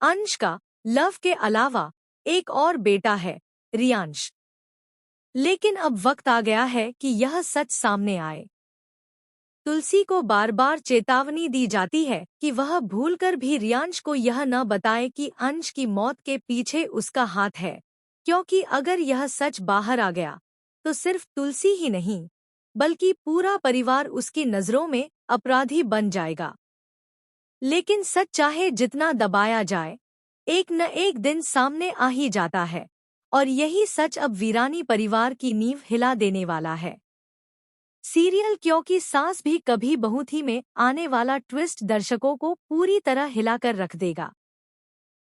अंश का लव के अलावा एक और बेटा है, रियांश। लेकिन अब वक्त आ गया है कि यह सच सामने आए। तुलसी को बार बार चेतावनी दी जाती है कि वह भूलकर भी रियांश को यह न बताए कि अंश की मौत के पीछे उसका हाथ है, क्योंकि अगर यह सच बाहर आ गया तो सिर्फ तुलसी ही नहीं बल्कि पूरा परिवार उसकी नजरों में अपराधी बन जाएगा। लेकिन सच चाहे जितना दबाया जाए, एक न एक दिन सामने आ ही जाता है, और यही सच अब वीरानी परिवार की नींव हिला देने वाला है। सीरियल क्योंकि सास भी कभी बहू थी में आने वाला ट्विस्ट दर्शकों को पूरी तरह हिलाकर रख देगा।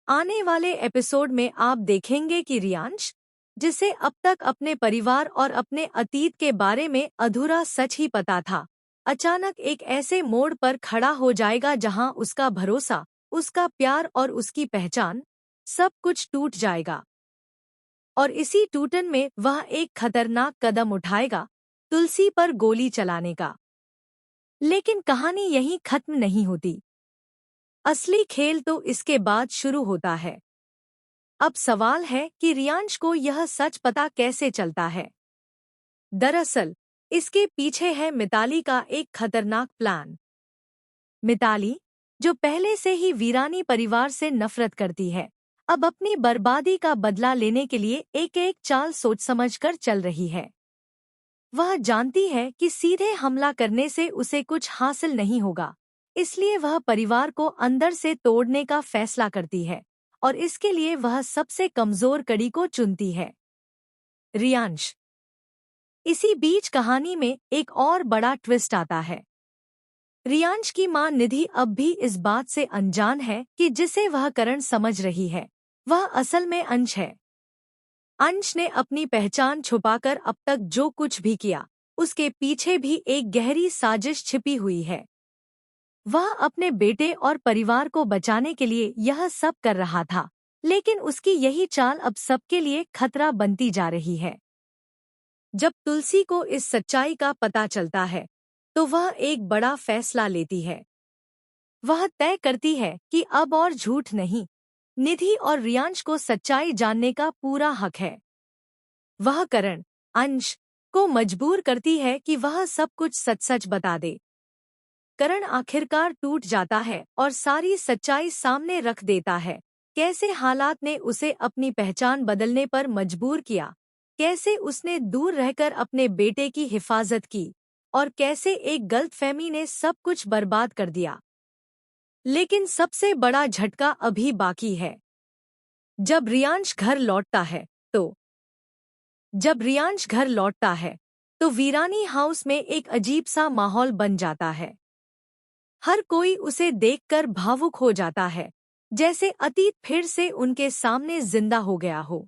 आने वाले एपिसोड में आप देखेंगे कि रियांश, जिसे अब तक अपने परिवार और अपने अतीत के बारे में अधूरा सच ही पता था, अचानक एक ऐसे मोड़ पर खड़ा हो जाएगा जहां उसका भरोसा, उसका प्यार और उसकी पहचान, सब कुछ टूट जाएगा। और इसी टूटन में वह एक खतरनाक कदम उठाएगा, तुलसी पर गोली चलाने का। लेकिन कहानी यहीं खत्म नहीं होती। असली खेल तो इसके बाद शुरू होता है। अब सवाल है कि रियांश को यह सच पता कैसे चलता है। दरअसल इसके पीछे है मिताली का एक खतरनाक प्लान। मिताली, जो पहले से ही वीरानी परिवार से नफरत करती है, अब अपनी बर्बादी का बदला लेने के लिए एक एक चाल सोच समझकर चल रही है। वह जानती है कि सीधे हमला करने से उसे कुछ हासिल नहीं होगा, इसलिए वह परिवार को अंदर से तोड़ने का फैसला करती है, और इसके लिए वह सबसे कमजोर कड़ी को चुनती है, रियांश। इसी बीच कहानी में एक और बड़ा ट्विस्ट आता है। रियांश की मां निधि अब भी इस बात से अनजान है कि जिसे वह करण समझ रही है, वह असल में अंश है। अंश ने अपनी पहचान छुपाकर अब तक जो कुछ भी किया, उसके पीछे भी एक गहरी साजिश छिपी हुई है। वह अपने बेटे और परिवार को बचाने के लिए यह सब कर रहा था, लेकिन उसकी यही चाल अब सबके लिए खतरा बनती जा रही है। जब तुलसी को इस सच्चाई का पता चलता है, तो वह एक बड़ा फैसला लेती है। वह तय करती है कि अब और झूठ नहीं, निधि और रियांश को सच्चाई जानने का पूरा हक है। वह करण, अंश, को मजबूर करती है कि वह सब कुछ सच सच बता दे। करण आखिरकार टूट जाता है और सारी सच्चाई सामने रख देता है। कैसे हालात ने उसे अपनी पहचान बदलने पर मजबूर किया, कैसे उसने दूर रहकर अपने बेटे की हिफाजत की, और कैसे एक गलतफहमी ने सब कुछ बर्बाद कर दिया। लेकिन सबसे बड़ा झटका अभी बाकी है। जब रियांश घर लौटता है तो वीरानी हाउस में एक अजीब सा माहौल बन जाता है। हर कोई उसे देखकर भावुक हो जाता है, जैसे अतीत फिर से उनके सामने जिंदा हो गया हो।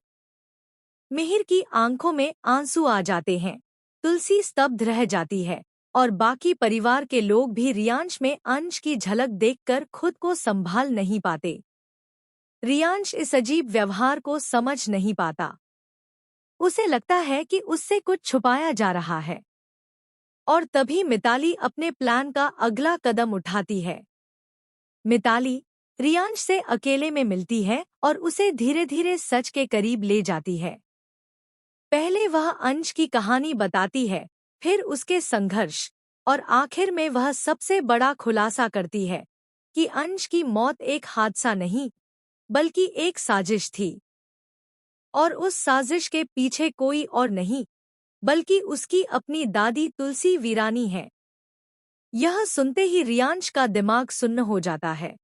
मिहिर की आंखों में आंसू आ जाते हैं, तुलसी स्तब्ध रह जाती है, और बाकी परिवार के लोग भी रियांश में अंश की झलक देखकर खुद को संभाल नहीं पाते। रियांश इस अजीब व्यवहार को समझ नहीं पाता। उसे लगता है कि उससे कुछ छुपाया जा रहा है। और तभी मिताली अपने प्लान का अगला कदम उठाती है। मिताली रियांश से अकेले में मिलती है और उसे धीरे धीरे सच के करीब ले जाती है। पहले वह अंश की कहानी बताती है, फिर उसके संघर्ष, और आखिर में वह सबसे बड़ा खुलासा करती है कि अंश की मौत एक हादसा नहीं, बल्कि एक साजिश थी। और उस साजिश के पीछे कोई और नहीं, बल्कि उसकी अपनी दादी तुलसी वीरानी है। यह सुनते ही रियांश का दिमाग सुन्न हो जाता है।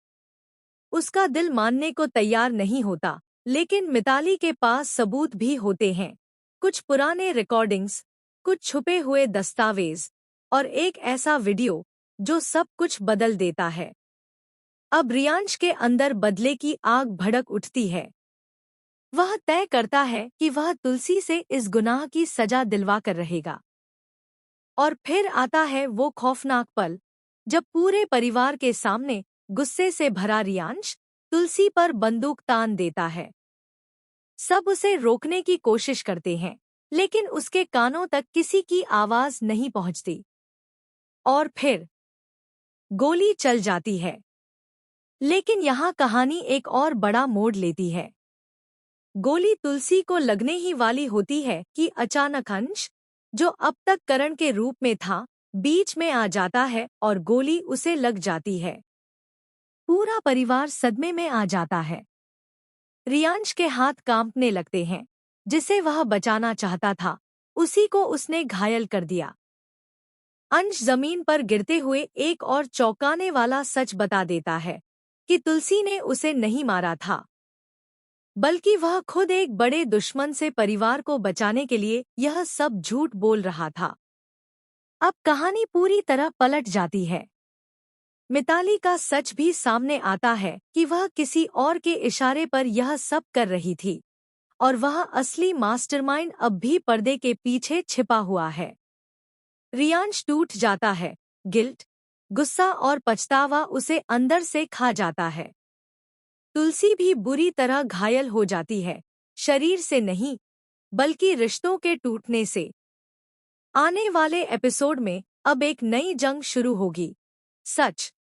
उसका दिल मानने को तैयार नहीं होता, लेकिन मिताली के पास सबूत भी होते हैं। कुछ पुराने रिकॉर्डिंग्स, कुछ छुपे हुए दस्तावेज, और एक ऐसा वीडियो जो सब कुछ बदल देता है। अब रियांश के अंदर बदले की आग भड़क उठती है। वह तय करता है कि वह तुलसी से इस गुनाह की सजा दिलवा कर रहेगा। और फिर आता है वो खौफनाक पल, जब पूरे परिवार के सामने गुस्से से भरा रियांश तुलसी पर बंदूक तान देता है। सब उसे रोकने की कोशिश करते हैं, लेकिन उसके कानों तक किसी की आवाज नहीं पहुंचती। और फिर गोली चल जाती है। लेकिन यहाँ कहानी एक और बड़ा मोड़ लेती है। गोली तुलसी को लगने ही वाली होती है कि अचानक अंश, जो अब तक करण के रूप में था, बीच में आ जाता है और गोली उसे लग जाती है। पूरा परिवार सदमे में आ जाता है। रियांश के हाथ कांपने लगते हैं। जिसे वह बचाना चाहता था, उसी को उसने घायल कर दिया। अंश जमीन पर गिरते हुए एक और चौंकाने वाला सच बता देता है कि तुलसी ने उसे नहीं मारा था, बल्कि वह खुद एक बड़े दुश्मन से परिवार को बचाने के लिए यह सब झूठ बोल रहा था। अब कहानी पूरी तरह पलट जाती है। मिताली का सच भी सामने आता है कि वह किसी और के इशारे पर यह सब कर रही थी, और वह असली मास्टरमाइंड अब भी पर्दे के पीछे छिपा हुआ है। रियांश टूट जाता है। गिल्ट, गुस्सा और पछतावा उसे अंदर से खा जाता है। तुलसी भी बुरी तरह घायल हो जाती है, शरीर से नहीं, बल्कि रिश्तों के टूटने से। आने वाले एपिसोड में अब एक नई जंग शुरू होगी। सच